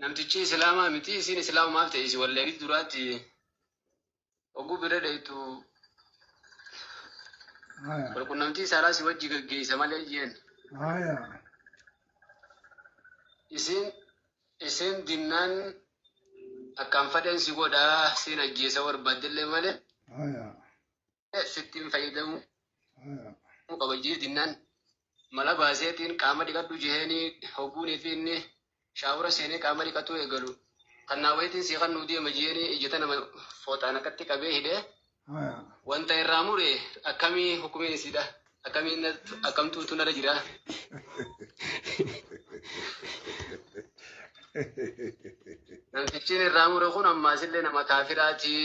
namtichi islaamaa miti isin islaamumaaf ta'e isi walleeqit duraatti oguu bira dheeytu walqunnamtii saalaa si wajji gaggeessa malee jeen isin dinnaan akkaan fadhan si godhaa siin ajjeesa barbaaddellee malee sittiin fayyadamu qaba jee dinnaan mala baaseetiin qaama dhiqadhu jeheenii hogguunii fi inni shaawura seenee qaama dhiqatu eegalu. Kannaawweetiin si kan nuti ama jeenii ijjata nama fooxaan akkatti qabee hidhee wanta irraa mure akkamii hukumiin isidha akkamtuutu nara jira. Namtichiin irraa mure kun ammaasillee nama kaafiraati.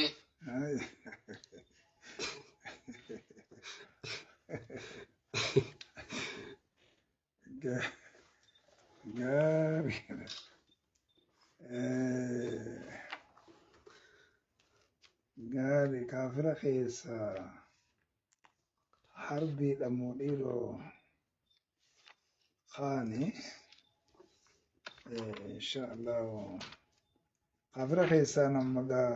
Gari kafira keessa harbiidha mudhiiroo qaani inshaallahu kafira keessa namagaa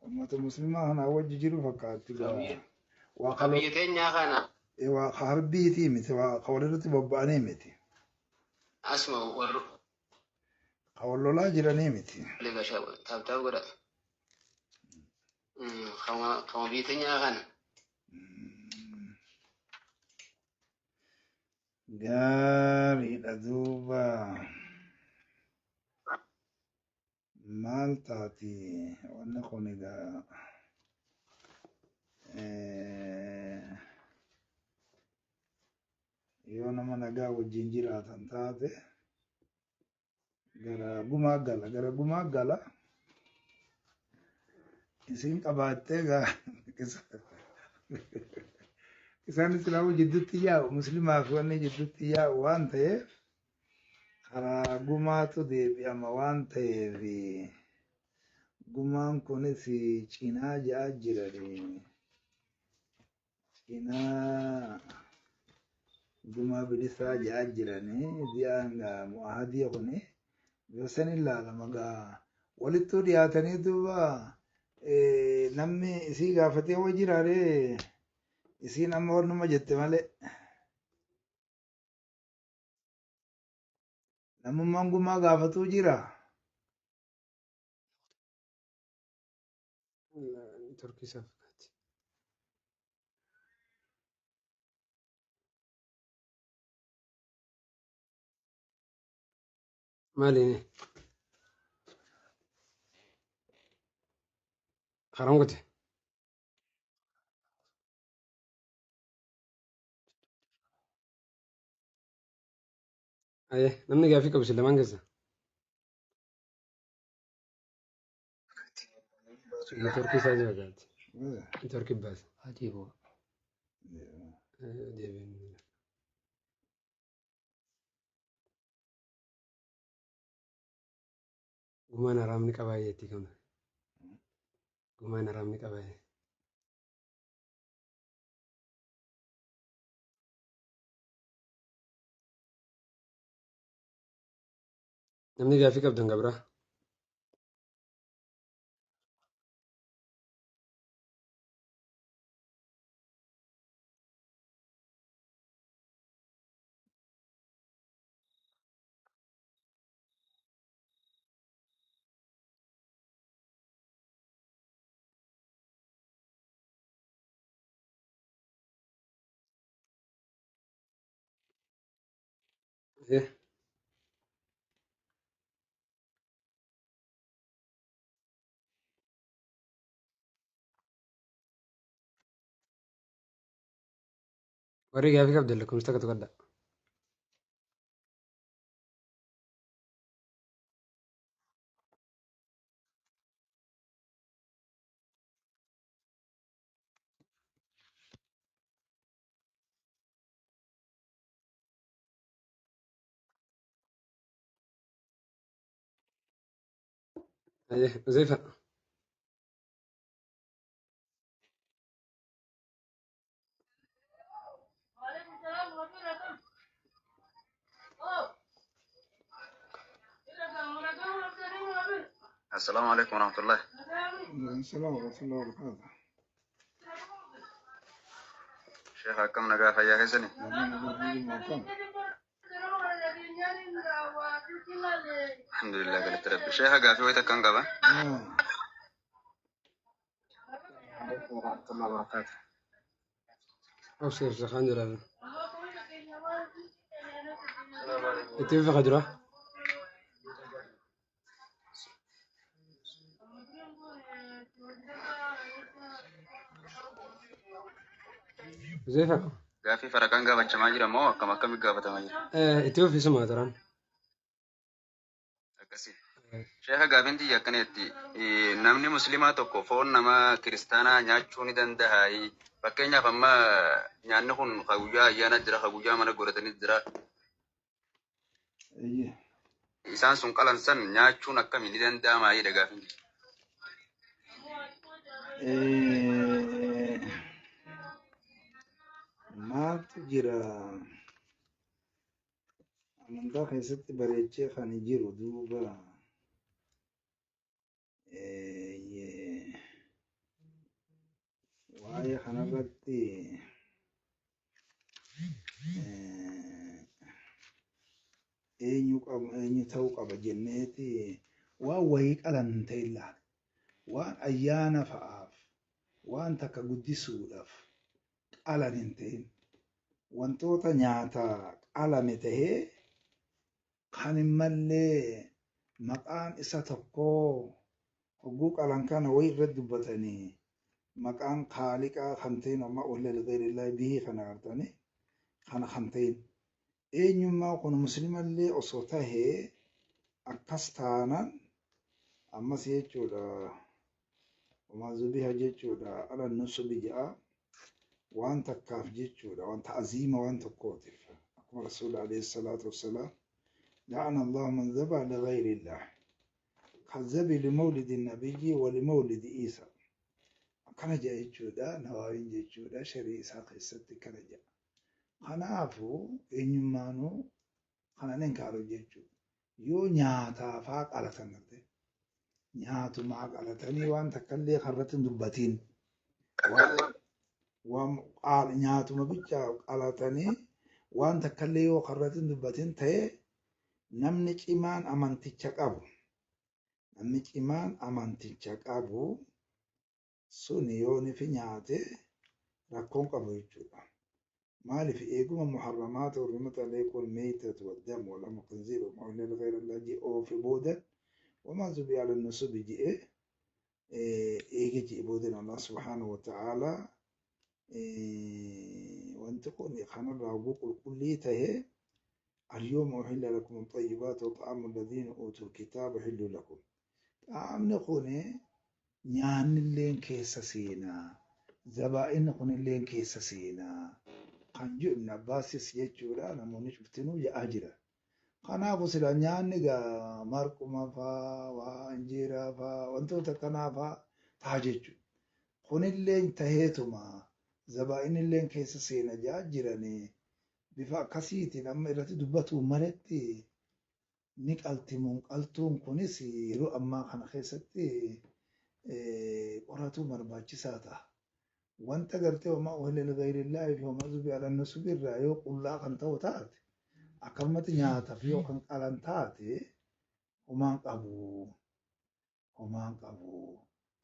ummata muslimaa kana wajji jiru fakkaatti waa biyya keenyaa kana waa harbiitii miti waa qawlirratti bobba'anii miti asuma warru qawlolaa jiranii miti taabtaab godha kama biyya keenyaa kana gaariidha duuba maal taati wanni kun egaa yoo nama nagaa wajjin jiraatan taate gara gumaa gala isin qabaattee isaan islaamu jidduutti yaa'u muslimaa fi wanni jidduutti yaa'u waan ta'eef karaa gumaatu deebi'ama waan ta'eef gumaan kunis cinaa ja'a jirani cinaa gumaa bilisaa ja'a jirani di'aan mu'ahadii kuni yosan ilaalama gaa walittuu dhiyaatanii duuba namni isii gaafatee wa jiraaree isiin amma wannuma jette malee namummaan gumaa gaafatuu jira. Turkii safkaati. Maaliini? Haram gote. Aye, namni gaafii qabu si lamaan keessa. Turkii isaa jira gaati. Turkii baasa. Adiiboo. Deebiin. Gumaan haraamni qabaayee itti kamna. Gumaan haraamni qabaayee. Namni gaafii qabdan gabraa. Warri gaafii qabdan lakkoofsa tokko tokkodha. Aye, Uzaifa. السلام عليكم ورحمة الله. السلام ورحمة الله وبركاته. شيخ كم نقا فيا كيسني؟ الحمد لله قلت ربي. شيخ قافي ويتك كم قبا؟ عليكم ورحمة الله وبركاته. أبشر شيخ الحمد لله. اتفق قدره. زيفا. قافي فرقان قابا تشماجر مو كما كم قابا تماجر. اتفق في سما تران. أكسي. شيخ قافي انتي يكنيتي نمني مسلمات وكفون نما كريستانا نياتشوني دندهاي فكينيا فما نياني خون خاوجا يانا جرا خاوجا مانا قرتني جرا إسان سن قلن سن نياتشون أكامي ندندا ما يدا قافي maaltu jira amantaa keessatti bareechee kan jiru duuba waa'ee kanarratti eenyu ta'uu qaba jenneeti waan wayii qalan hin ta'in laata waan ayyaana fa'aaf waan takka guddisuudhaaf qalan hin ta'in wantoota nyaata qalame tahee kan hin mallee maqaan isa tokkoo hogguu qalan kana wayii irratti dubbatanii maqaan kaaliqaa kan ta'in amma ullal ghayrillaahi bihii kana artanii kana kan ta'in eenyummaa kun muslimallee osoo tahee akkas taanan ammas jechuudha وما ذبح جيتشودا على النصب جاء وان تكاف جيتشودا وان تعزيم وان تقوتف أكما رسول عليه الصلاة والسلام لعن الله من ذبح لغير الله كذب لمولد النبي ولمولد عيسى كان جاء جيتشودا نواوين جيتشودا شريع ساق الست كان جاء خنافو إن يمانو خنا ننكارو جيتشودا يو نياتا فاق على سنته nyaatu maa qalatanii waan takkallee karratti dubbatiin nyaatuma bicha qalatanii waan takkallee yoo karratti dubbatiin ta'e namni cimaan amanticha qabu sun yooni fi nyaate rakkoon qabu jechuudha. maaliif eeguma muharramaata hurrimata alaykum meeytatu waddamu walama khinziiru ma'ullil ghayra allaahi oofi boodan وما زبي على النصب جئ إيجي بودن الله سبحانه وتعالى وانتقون يخانا الرابوق الكلية اليوم أحل لكم الطيبات وطعام الذين أوتوا الكتاب حل لكم طعام نقوني نيان اللين كيسا سينا زبائن نقون اللين كيسا سينا قنجو ابن عباس يجورا نموني شفتنو جاجرا kanaafuu sila nyaanni egaa marquma faa waa injeeraa faa wantoota kanaa faa ta'a jechuudha. Kunillee taheetuma zabaa'inillee keessa seena jaa jiranii bifa akkasiitiin amma irratti dubbatu maletti ni qaltimuun qaltuun kunis yeroo ammaa kana keessatti qoratu barbaachisaa ta'a. Wanta gartee homaa uhilal gayrillaahi fi homaa zubii alannu subirraa yoo qullaa kan ta'u taate akkamatti nyaataaf yoo kan qalan taate homaan qabu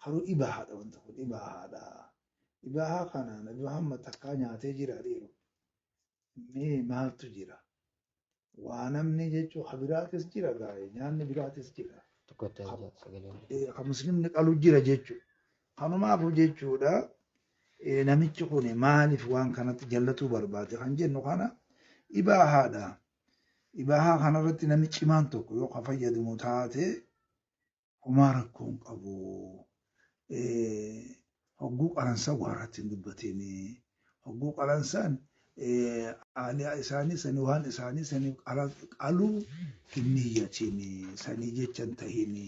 haruu ibahaadha wanta kun ibahaadha ibahaa kana nabi Muhammad takkaa nyaatee jira dhiiru mee maaltu jira waa namni jechuun habiraatis jira gaa'e nyaanni biraatis jira kan muslimni qalu jira jechuudha kanumaafu jechuudha namichi kun maaliif waan kanatti jallatuu barbaade kan jennu kana ibahaadha. Ibahaa kanarratti namni cimaan tokko yoo ka fayyadamu taate homaa rakkoon qabu. Hogguu qalansaa waarratti hin dubbatini. Hogguu qalansaan aaliyaa isaanii sanii waan isaanii sanii qaluu hin niyyatini. Sanii jecha hin tahini.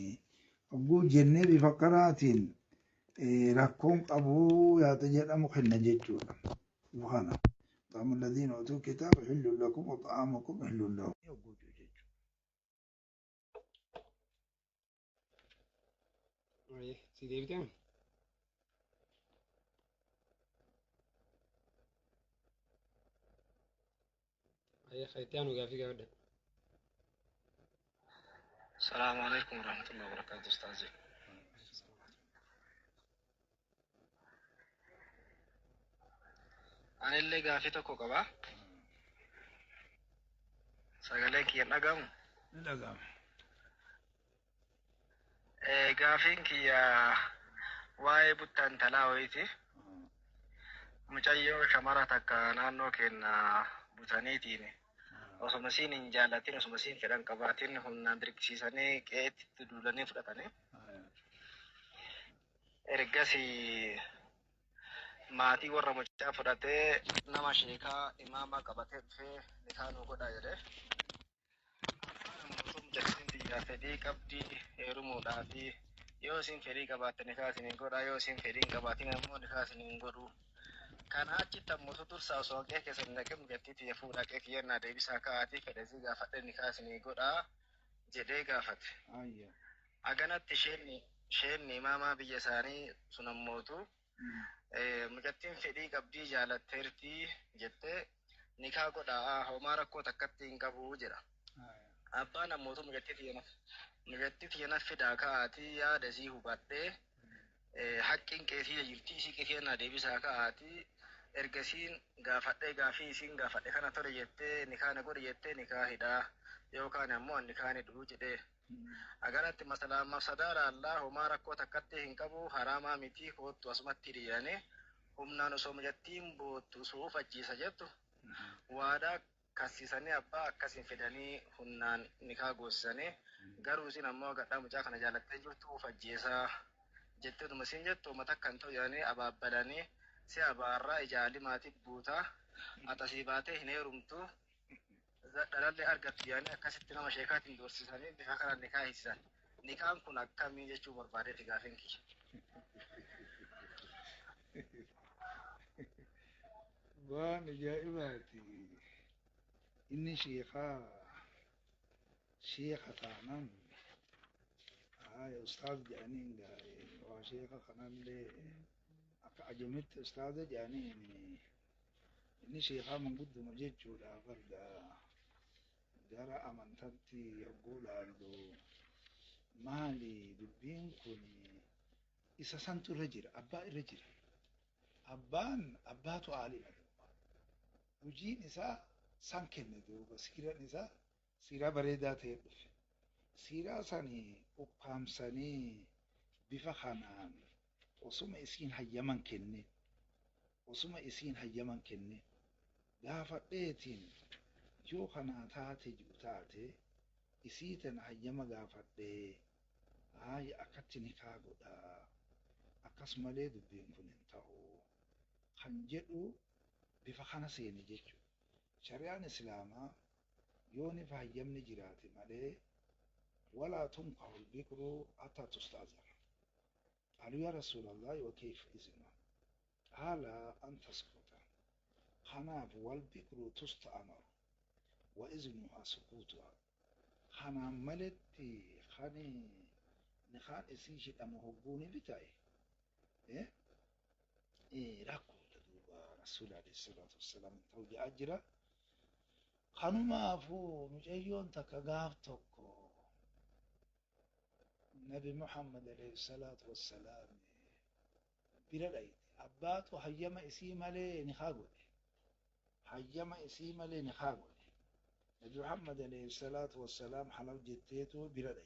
Hogguu jennee bifa karaatiin rakkoon qabu yaada jedhamu kenna jechuudha. Kana. طعام الذين أوتوا الكتاب حل لكم وطعامكم حل لهم Oye, si deebitan aye khaytaan ugaafii gaafadha. السلام عليكم ورحمة الله وبركاته أستاذي. أنا اللي قافي تكو قبا سأقليك ينقم لقام قافينك يا واي بطان تلاويتي mucayyoo shamara takka naannoo keenya butaniitiin osuma isiin hin jaallatin osuma isiin fedhan qabaatin humnaan dirqisiisanii qe'eetti duulanii fudhatanii ergasii maatii warra mucaa fudhatee nama sheekaa imaamaa qabatee dhufee nikaanuu godha jedhee mucattiin biyyaa fedhii qabdii heerumuudhaa fi yoo isin fedhii qabaatte nikaa isiniin godha yoo isin fedhii hin qabaatin immoo nikaa isiniin godhu. Kana achitti ammoo dursaa osoo haqee keessa hin dhaqin mucattii fuudhaa haqee kiyyannaa deebisaa kaa'atii fedhasii gaafadhe nikaa isinii godhaa jedhee gaafate. Aganatti isheen imaamaa biyya isaanii sun ammootu mucattiin fedhii qabdii jaalatteertii jettee nikaa godhaa homaa rakkoo takkatti hin qabu jedha. Abbaan ammootu mucattii tiyyana fidaa kaa'atii yaada isii hubadhee haqqin qeetii jirtii isii kiyyannaa deebisaa kaa'atii ergasiin gaafadhee gaafii isiin gaafadhe kana tole jettee nikaana godhe jettee nikaa hidhaa yookaan ammoo nikaani dhuu jedhee aganatti masalaan mafsadaadha allaa homaa rakkoo takkatti hin qabu haraamaa miti koottu asumatti dhiyaane humnaan osoo mucattiin boottu suuf ajjiisa jettu waadaa kassisanii abbaa akkasiin fedhanii humnaan nikaa goosisanii garuu isin ammoo gadhaa mucaa kana jaalattee jirtu uf ajjeesaa jettee dhuma isin jettu uummata kan ta'u jedhanii abaabbalanii si abaarraa ijaalli maatii buutaa atasii baatee hin heerumtu dhalallee argattu yaani akkasitti nama sheekaatiin doorsisanii bifa kanaan nikaa hiisisan. Nikaan kun akkamii jechuu barbaadeeti gaafiin kiyya. waan ajaa'ibaati inni sheeka taanan ustaaz jedhaniin gaa'e waa sheeka kanallee akka ajamitti ustaaza jedhaniin inni sheekaa mangudduma jechuudha farda gara amantatti yogguu laallu maali dubbiin kun isa santu irra jira abbaa irra jira abbaatu aalima duuba hojiin isaa san kenne duuba siiraan isaa siiraa bareedaa ta'e dhufe siiraa sanii ukkaamsanii bifa kanaan osuma isiin hayyaman kenne gaafadheetiin yoo kanaa taate jiru taate isii tana hayyama gaafadhee akkatti nikaa godhaa akkasumalee dubbiin kun hin ta'u kan jedhu bifa kana seene jechuudha. Shari'aan islaamaa yoo nifa hayyamni jiraate malee walaa tunkahu albikru hatta tusta'zara. قالوا يا رسول الله وكيف إذنه؟ قال أن تسكت خناف والبكر تستأمر وإذنها سكوتها خنا ملتي خني نخان إسيش الأمهبوني بتاعي راكو لدوبا رسول عليه الصلاة والسلام توجي أجرا خنو ما فو مجيون تكاقاف توكو نبي محمد عليه الصلاة والسلام بردأي أباتو حيما إسيما لي نخاقو حيما إسيما لي نخاقو نبي محمد عليه الصلاة والسلام حلو جتيتو بردأي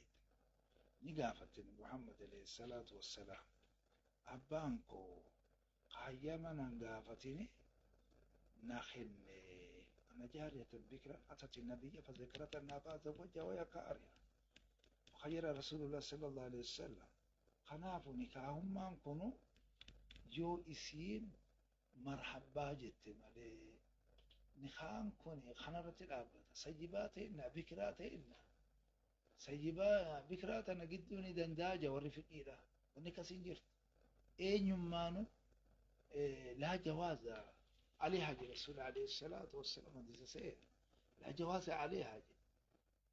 نقافت نبي محمد عليه الصلاة والسلام أبانكو حيما نقافتني نخن أنا جارية البكرة أتت النبي فذكرت النبات زوجها ويا كاريا خير رسول الله صلى الله عليه وسلم خنافو نكاهم ما نكونو جو اسين مرحبا جت مالي نخان كوني خنرت الابد سيبات إن بكرات إن سيبا بكرات أنا قدوني دنداجة ورفقي له ونكاسين جرت أين يمانو لا جواز عليها رسول عليه الصلاة والسلام لا جواز عليها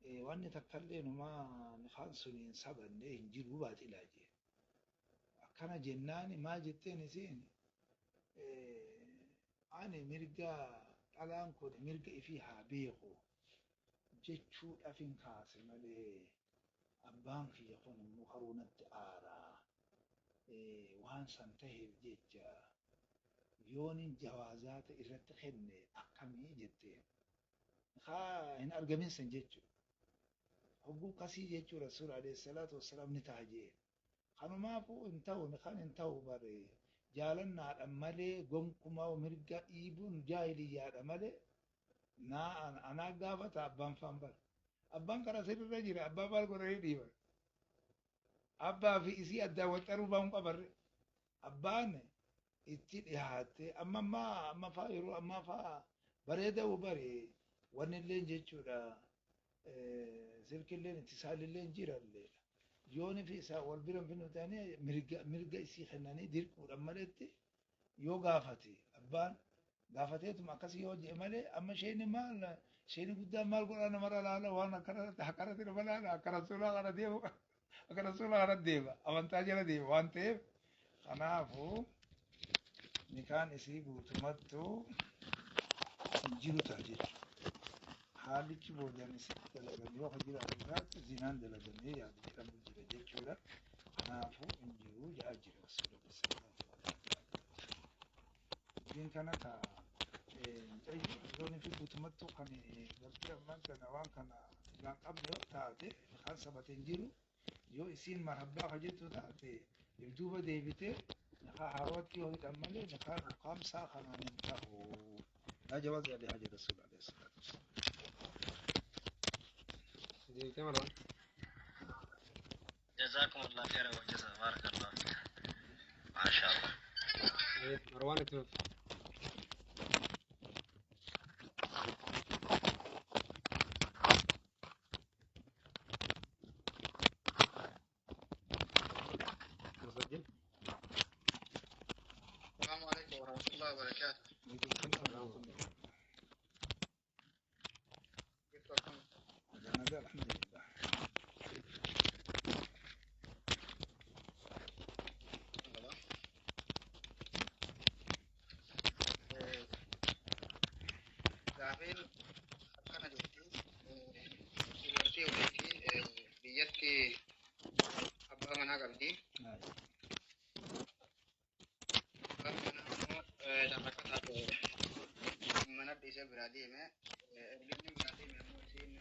واني تكلين ما نخان سنين سبا نيه نجير وبات إلاجي akkana jennaani maal jetteen isiin ani mirga dhalaan kun mirga ifii haa beeku jechuudhaaf hin kaase malee abbaan kiyya kun immoo haruunatti aaraa waan san taheef jecha yoonin jawaazaata irratti kenne akkamii jetteen hin argamin san jechuudha. Hogguu kasii jechuudha rasuul alayhi salaatu wassalaam ni ta'a jee. Kanumaafuu hin ta'u kan hin ta'u bare jaalannaadhaan malee gonkumaa mirga dhiibuun jaahiliyyaadha malee anaa gaafata abbaan faan bara. Abbaan karaa sirrirra jira abbaa maal godhanii dhiiban. Abbaa fi isii addaan wal xaruu bahuun qabarre. Abbaan itti dhihaatte amma faa yeroo ammaa faa bareeda bare wanni illee jechuudha. Silkilleen ittisaalilleen jirallee yooni fi isaa wal bira finnu ta'anii mirga isii kennanii dirquudhaan maletti yoo gaafate abbaan gaafateetuma akkasii yoo jee malee amma isheen guddaan maal godhaa namarra laala waan akkanatti nama laala akka rasuulaa kana deemu akka rasuulaa kana deema amantaa jala deema waan ta'eef kanaafuu nikaan isii guutumattuu hin jiru ta'a jechuudha. Haalichi boodaanis dalagamee yoo jiraatu jiraatu zinaan dalagamee yaadu jedhamu jira jechuudha. Kanaafuu hin jiru ja'a jira rasuulli sallallahu kana ta'a. Zoonii fi guutumattuu kan galtee ammaan kana waan kana gaan qabne yoo taate kan sabate hin jiru yoo isiin marhabbaa ka jettu taate duuba deebitee harootti yoo hidhan malee qaamsaa kanaan hin ta'u. لا جواز لحج الرسول عليه الصلاة والسلام. جزاكم الله خيرا وجزا بارك الله فيك. ما شاء الله. مروان توفي. مسجل. السلام عليكم ورحمة الله وبركاته. الحمد لله. Gaaffiin akkana jirti. Dubartii walitti biyyatti abbaa manaa qabdi. Abbaan manaa immoo shafaqataaf mana dhiisee biraa deeme. Erginni biraa deeme immoo isiin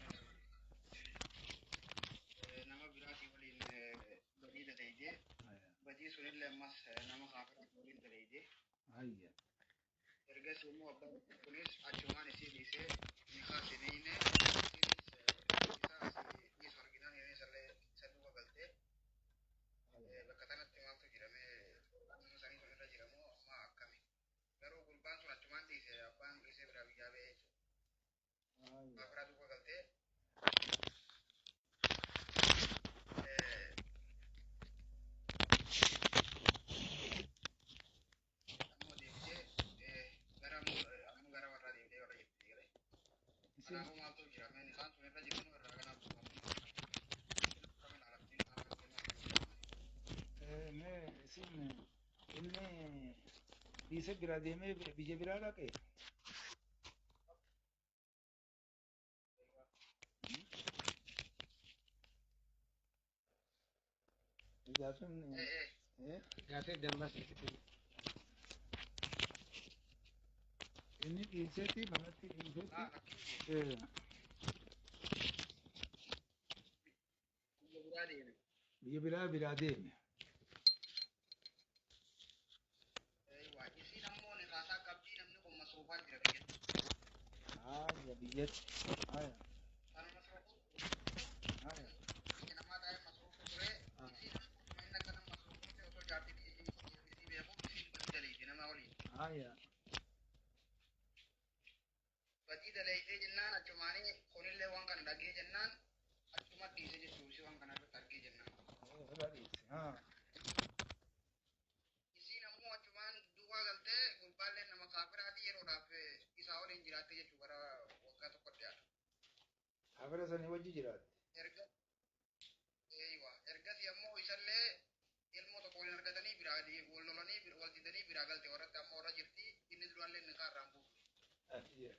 nama biraatii waliin badii dalaydee badii sunillee ammas nama haafaa waliin dalaydee. Ergas immoo abbaan kunis achumaan isii dhiisee niqaa siniine dhiisu arginaan yeroo isallee isa duuba galtee bakka kanatti maaltu jedhamee amma sanii sun irra jiramoo amma akkami garuu gurbaan sun achumaan dhiise abbaan dhiisee biraa biyyaa ba'ee jechuudha. Biraa duuba galtee Kanaafuu maaltu jira? Meen isaan sun irra jiran irraa kanaaf inni dhiise biraa deemee biyya biraa dhaqe. Gaaffiif dambas. Inni dhiiseeti manatti dhiiseeti. Biyya biraa deeme. Isiin ammoo ni haasaa qabdii namni kun masruufaa jira biyyatti. Biyyatti. Kana masruufuu. Namaa taa'ee masruufuu ture. Isiin ammoo inni akka nama masruufuu ta'e osoo jaartii isii beeku isiin badii dalaydee nama waliin. Badii dalaydee jennaan achumaanii kunillee waan kana dhagee jennaan achuma dhiise jechuun isii waan kana irratti argee jennaan. Isiin ammoo achumaan duuba galtee gurbaallee nama kaafiraati yeroodhaaf isaa waliin jiraatte jechuu gara waggaa tokko dhiyaata. Kaafira sanii wajji jiraatte. Ergasii ammoo isallee ilmoo tokko waliin argatanii biraa wal lolanii wal didanii biraa galte warratti amma warra jirti inni duraallee ni kaarraan buufu.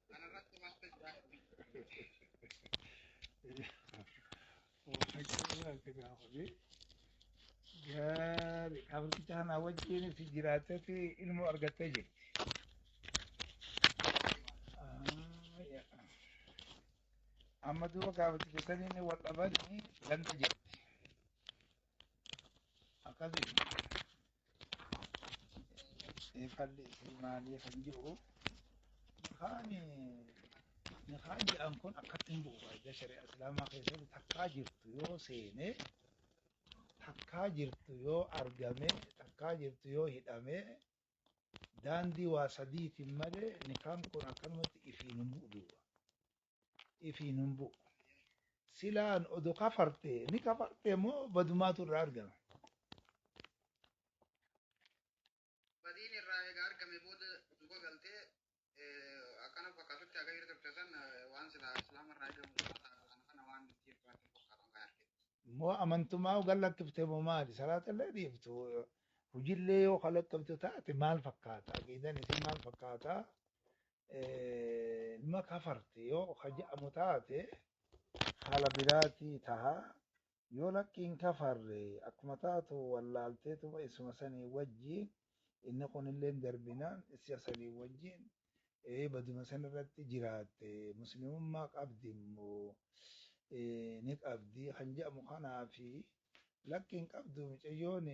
Kanarratti maaltu jira? Gaarii qabricha kana wajjin si jiraatetti ilmoo argattee jirti. Amma duuba gaafaticha saniin wal dhabanii ganda jirti. Akkasuma falli maalii kan jiru nikaan jedhan kun akkatti hin bu'u baay'ee shari'a islaamaa keessatti takkaa jirtu yoo seene takkaa jirtu yoo argame takkaa jirtu yoo hidhame daandii waa sadiitiin malee nikaan kun akkanumatti ifiin hin bu'u duuba ifiin hin bu'u silaan odoo kafarte ni kafarte moo badumaatu irraa argama. Badiin irraa egaa argame booda duuba galtee akkana fakkaatutti aga irra turte san waan sila islaama irraa eegamu kana waan itti irraatti fakkaatan kan argite. Moo amantumaa gallakkifte moo maali salaata illee dhiiftu hujillee yoo kalaqqabtu taate maal fakkaata aqiidan isin maal fakkaata nima kafarte yoo kaja'amu taate haala biraatii taha yoo lakkiin kafarre akkuma taatu wallaalteetuma isuma sanii wajjiin inni kunillee darbinaan isa sanii wajjiin baduma sanirratti jiraatte muslimummaa qabdi immoo ni qabdi kan jedhamu kanaafi lakkiin qabdu mucayyoon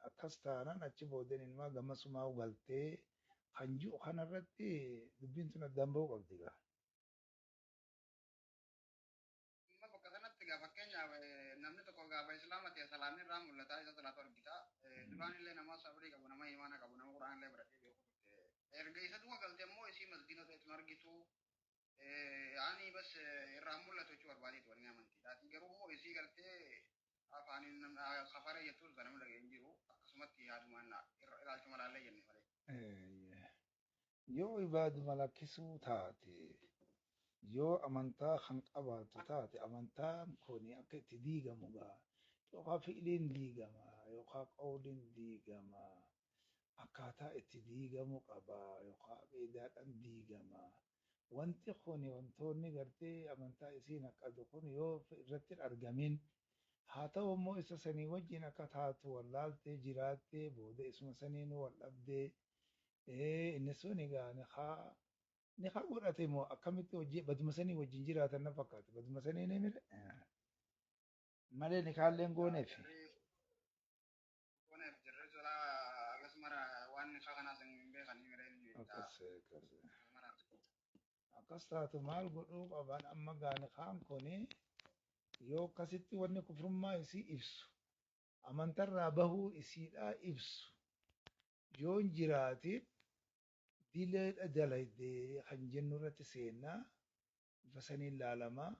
akkas taanaan achi boodan ilmaa gammasumaa galtee kan jiru kanarratti dubbiin tun addaan bahuu qabdi gaa. Bakka sanatti gaa fakkeenyaaf namni tokko gaafa islaama ta'e salaamni irraa mul'ata isa salaatu argita. Duraan illee nama sabrii qabu nama imaana qabu nama quraan illee baratee beeku. Erga isa duuba galtee immoo isii masgiida ta'etu argitu. Ani bas irraa mul'atu jechuu barbaadeetu waliin amantiidhaati. Garuu immoo isii galtee afaaniin kafara jettuun sana nama dhageen jiru akkasumatti yaadumaan ilaalchuma laallee jenne malee. Yoo ibaaduma lakkisuu taate yoo amantaa kan qabaatu taate amantaan kun akka itti diigamu gaa yookaan fi'iliin diigama yookaan qawliin diigama akkaataa itti diigamu qaba yookaan beedaadhaan diigama wanti kun wantoonni gartee amantaa isiin qabdu kun yoo irratti argamin haa ta'u immoo isa sanii wajjin akka taatu wallaaltee jiraattee booda isuma saniin wal dhabdee inni sun egaa ni haa godhate moo akkamitti hojii baduma sanii wajjin jiraatan na fakkaate baduma sanii ni mire malee ni kaalleen gooneef. Gooneef jirre jala akkasumara waan ni kanaas hin beekanii mire inni akkas taatu maal godhuu qaban amma gaani kaan kuni yoo akkasitti wanni kufrummaa isii ibsu amantarraa bahuu isiidhaa ibsu yoo hin jiraatin dileedha dalaydee kan jennu irratti seennaa bifa saniin laalamaa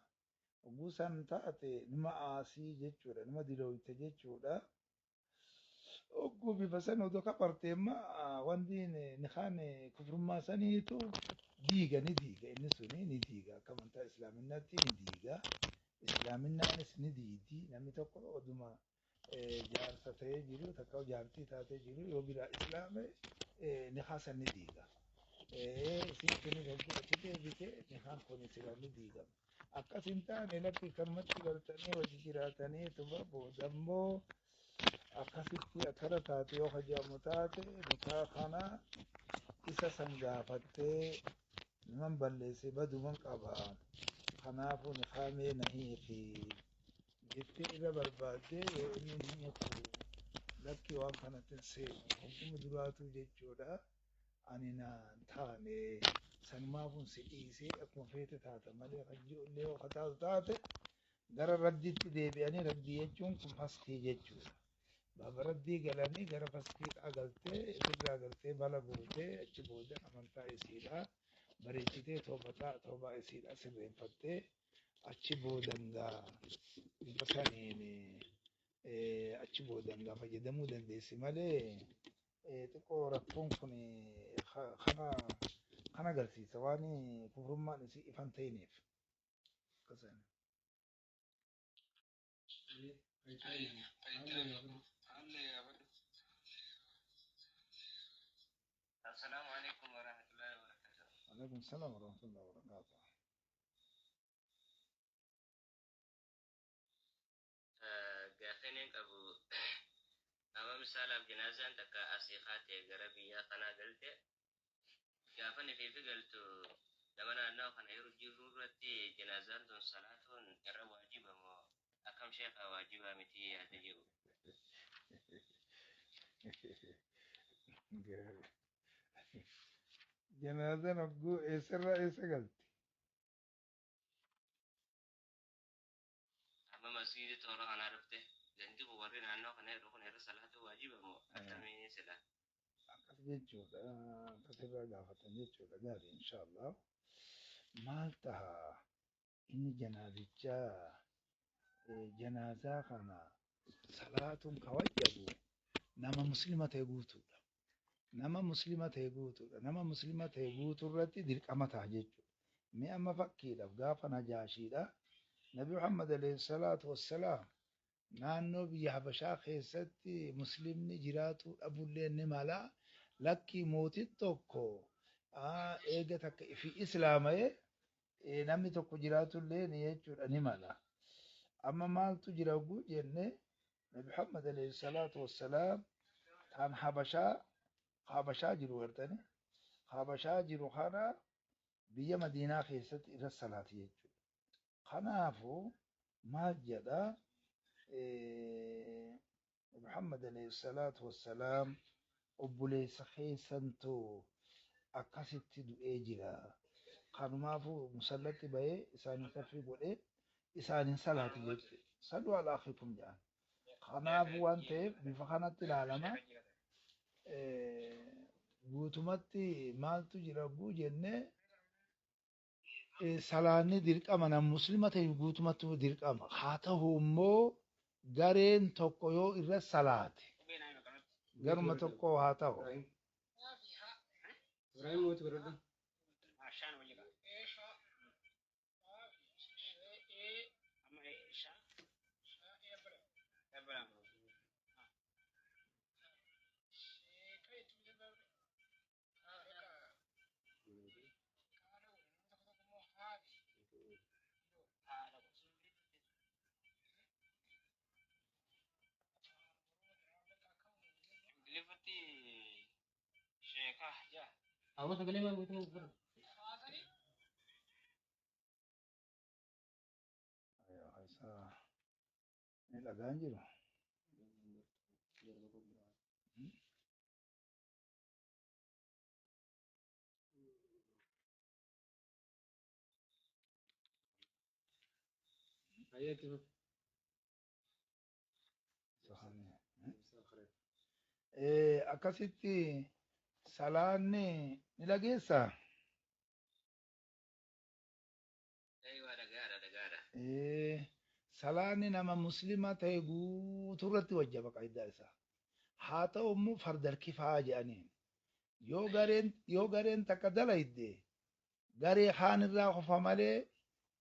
oguu san taate nima aasii jechuudha nima dilooyte jechuudha oguu bifa san odoo kafarteemma wanti nikaan kufrummaa saniitu diiga ni diiga inni suni ni diiga akka amantaa islaaminaatti ni diiga islaaminaanis ni diidi namni tokko oduma jaarsa ta'ee jiru takka jaartii taatee jiru yoo biraa islaame nikaa san ni diiga. Isin kuni galtee achi deebitee nikaan kun sila ni diigama. Akkas hin taane lakki kanumatti galtanii hojii jiraatanii tuba boodammoo akkasitti akkana taate yoo hajamu taate nikaa kana isa san gaafattee niman balleesse baduman qaba. Kanaafuu nikaa mee na hiiki jettee irra barbaaddee yoo inni ni hiiku lakki waan kanatti seenu hukkuma duraatu jechuudha. Ani naan taane sanumaafuun si dhiisee akkuma feete taata malee kan ijoollee yoo kataatu taate gara raddiitti deebi'anii raddii jechuun kun fastii jechuudha. Baaba raddii galanii gara fastii galtee irraa galtee bala gootee achi booda amantaa isiidhaa bareechitee toobaa isiidhaa sirreeffattee achi boodangaa bifa saniin achi boodangaa fayyadamuu dandeessi malee xiqqoo rakkoon kun kana agarsiisa waan kufrummaan isii ifan ta'iniif. السلام عليكم ورحمة الله وبركاته. عليكم السلام ورحمة الله وبركاته. Gaaffiin qabu amma misaalaaf jinaazaan takka asii kaatee gara biyyaa kanaa galte gaafa nifiifi galtu nama naannoo kana yeroo jirru irratti jinaazaan tun salaatuun irra waajiba moo akkam sheekaa waajibaa miti yaada jiru. Janaazaan hogguu eessarraa eessa galti? Amma masgiidi toora kanaa dhufte ganti kun warri naannoo kana yeroo kun irra salaatuu waajiba moo akkamii sila. Akkas jechuudha. Akkasirraa gaafatan jechuudha. Gaarii inshaallah. Maal taha inni janaazichaa janaazaa kana salaatuun kawajabu nama muslima ta'e guutuudha. Nama muslima ta'e guutuudha. Nama muslima ta'e guutuu irratti dirqama ta'a jechuudha. Mee amma fakkiidhaaf gaafa najaashiidha. Nabi Muhammad alayhi salaatu wassalaam naannoo biyya Habashaa keessatti muslimni jiraatu dhabullee ni mala. Lakkii mootii tokko eega takka fi islaama'ee namni tokko jiraatullee ni jechuudha ni mala. Amma maaltu jira oguu jenne Nabi Muhammad alayhi salaatu wassalaam kan Habashaa jiru gartani. Habashaa jiru kana biyya Madiinaa keessatti irra salaati jechuudha. Kanaafuu maal jedha Muhammad alayhi salaatu wassalaam obboleessa keessantu akkasitti du'ee jira. Kanumaafuu musallatti bahee isaanii saffii godhee isaaniin salaati jechuudha. Sallu alaa akhiikum jedhan. Kanaafuu waan ta'eef bifa kanatti ilaalama. Guutumatti maaltu jira guu jennee salaanni dirqama nama muslima ta'e guutumatti dirqama. Haa ta'u immoo gareen tokko yoo irra salaate garuma tokko haa ta'u. Liverti Sheikah ya. Aku sekali mah itu. Ayo, isa. May lagaan jiru. Ayat itu. Akkasitti salaanni ni dhageessaa? Salaanni nama muslima ta'e guutuu irratti wajjaba qaayidaa isaa. Haa ta'u immoo fardal kifaa jedhaniin. Yoo gareen takka dalayde garee kaan irraa qofa malee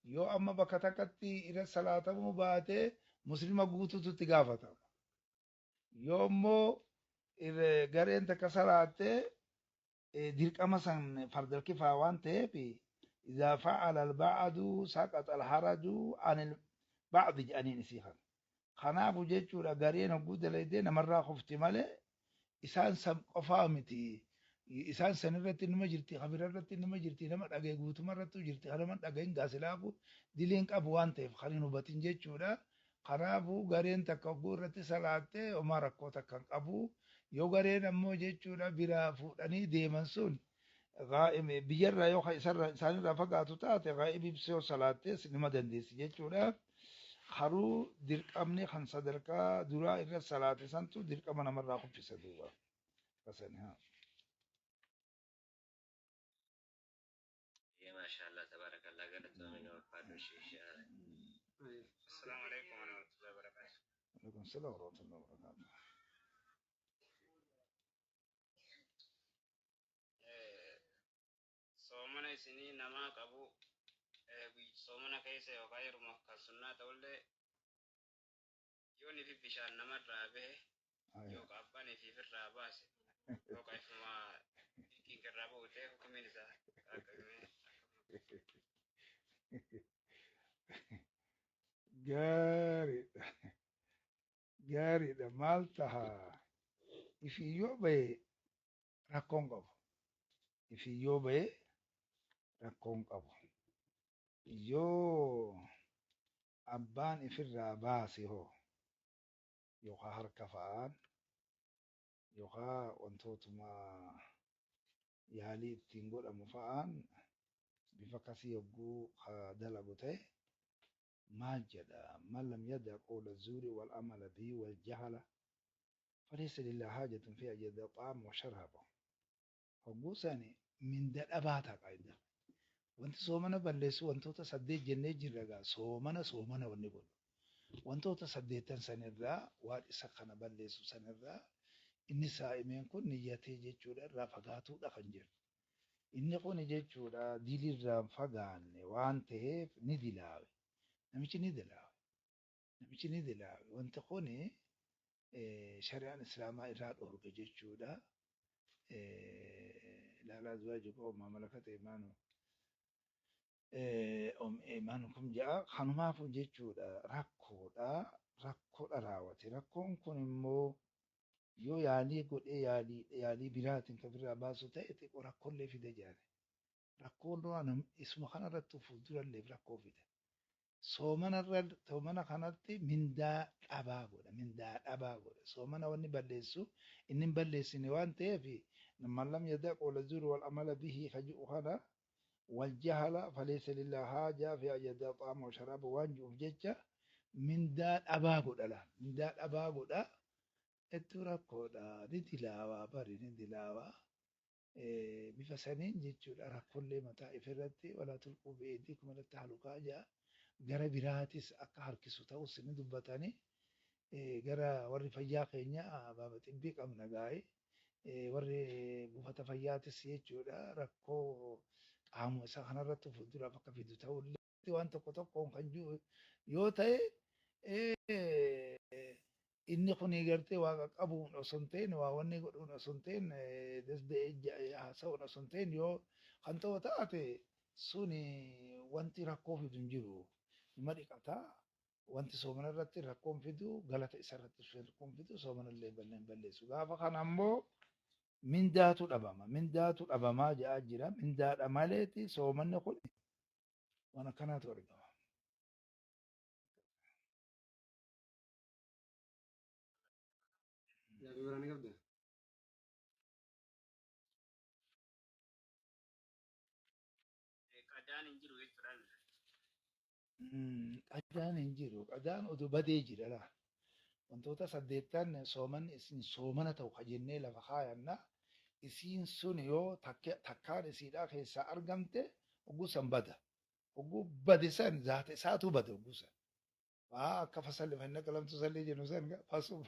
yoo amma bakka takkatti irra salaatamuu baate muslima guutuutu itti gaafatama. Yoo immoo gareen takka salaatte dirqama san fardal kifaa waan ta'eef إذا فعل البعض سقط الحرج عن البعض جانين سيخن خناف جيتشو لغارين وجود ليدين مرة خفت مالي إسان سب قفامتي إسان سنرتي نما جرتي خبرتي نما جرتي نما دغاي غوت مرتو جرتي خلما دغاين غاسلاكو ديلين قبوان تيف خلينو باتين جيتشو لا خنافو غارين تكبو رتي صلاتي وما ركو تكن قبو يو غارين امو جيتشو لا بلا فوداني ديمنسون غائب بيجرا يو خيسر إنسان رافقاتو تاتي غائب بسيو صلاتي سينما دنديس جيتشو لا خرو ديرك أمني خمسة دركا درا إلى صلاة سنتو ديرك أمنا مرة أخو في سدوا بس ها يا ما شاء الله تبارك الله قالت من وفاد الشيشة. السلام عليكم ورحمة الله وبركاته. عليكم السلام ورحمة الله وبركاته. Soomana isinii namaa qabu soomana keessa yookaan yeruma kan sunnaa ta'ullee yoo ni fi bishaan namarraa bahe yookaan abbaan fi irraa baase yookaan ifuma irraa bahu ta'e hukumiin isaa qaqqabimee gaariidha gaariidha maal taha ifiyyoo bahe rakkoon qabu ifiyyoo bahe rakkoon qabu yoo abbaan ifirraa baase hoo yookaan harka fa'aan yookaan wantootuma yaalii ittiin godhamu fa'aan bifa kasii yogguu dalagu ta'e maal jedha man lam yada qawla zuuri wal amala bihi wal jahala falaysa lillahi haajatun fi an yada ta'ama wa sharaba hogguu sani minda dhabaa ta'a qaayida wanti soomana balleessu wantoota 8 jennee jirra gaa soomana wanni godhu wantoota 8 sanirraa waan isa kana balleessu sanirraa inni saa'imeen kun niyyatee jechuudha irraa fagaatuudha kan jiru. Inni kun jechuudha dilirraa fagaanne waan ta'eef ni dilaawe. Namichi ni dilaawe. Wanti kun shari'aan islaamaa irraa dhorge jechuudha. Ilaalaa azwaajukum wammaa malakat iimaanukum ja'a kanumaafu jechuudha rakkoodha raawwate. Rakkoon kun immoo yoo yaalii godhee yaalii biraatiin kan birraa baasu ta'e xiqqoo rakkoollee fide jaare. Rakkoon isuma kanarratti fuuldurallee rakkoo fide. Soomana kanatti mindaa dhabaa godha. Soomana wanni balleessu inni hin balleessine waan ta'eef man lam yada qawla zuuri wal amala bihi kaji'u kana wal jahala falaysa lillahi haajaa fi an yada ta'ama wa sharaaba waan ji'uuf jecha mindaa dhabaa godha. Iddoo rakkoodha ni dilaawaa bifa saniin jechuudha rakkoolee mataa ifirratti walaa tulquu bi'eeddii kumalatti halukaa ja'a gara biraatis akka harkisu ta'us ni dubbatanii gara warri fayyaa keenya baaba xibbii qabna gaa'ee warri buufata fayyaatis jechuudha rakkoo qaama isaa kanarratti fuulduraaf akka fidu ta'ullee waan tokkoon kan jiru yoo ta'e inni kun gartee waaqa qabuun osoo hin ta'in waa wanni godhuun osoo hin ta'in haasa'uun osoo hin ta'in yoo kan ta'u taate suni wanti rakkoo fidu hin jiru nima dhiqataa wanti soomana irratti rakkoon fidu galata isa irratti rakkoon fidu soomana illee balleessu gaafa kana ammoo mindaatu dhabamaa jedhaa jira mindaadha maleeti soomanni kun waan akkanaatu argama. Ya biberani qabda. qadaan hin jiru jechuudhaan. Qadaan hin jiru. Qadaan oduu badee jira laa. Wantoota 8 soomanni isin soomana ta'u jennee lafa kaayanna isiin sun yoo takkaan isiidhaa keessaa argamte ogguu san bada. Ogguu bade san zaata isaatu bada ogguu san. Waa akka fasalli fanna qalamtu sallee jennu san fasum.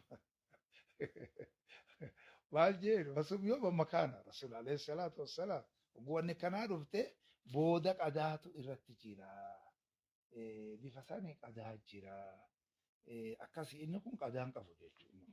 Maal jedhu fasum yoo bamakaana rasuul alayhi salaatu wassalaam ogguu wanni kanaa dhufte booda qadaatu irratti jira. Bifa sanii qadaa jira. Akkasii inni kun qadaan qabu jechuudha.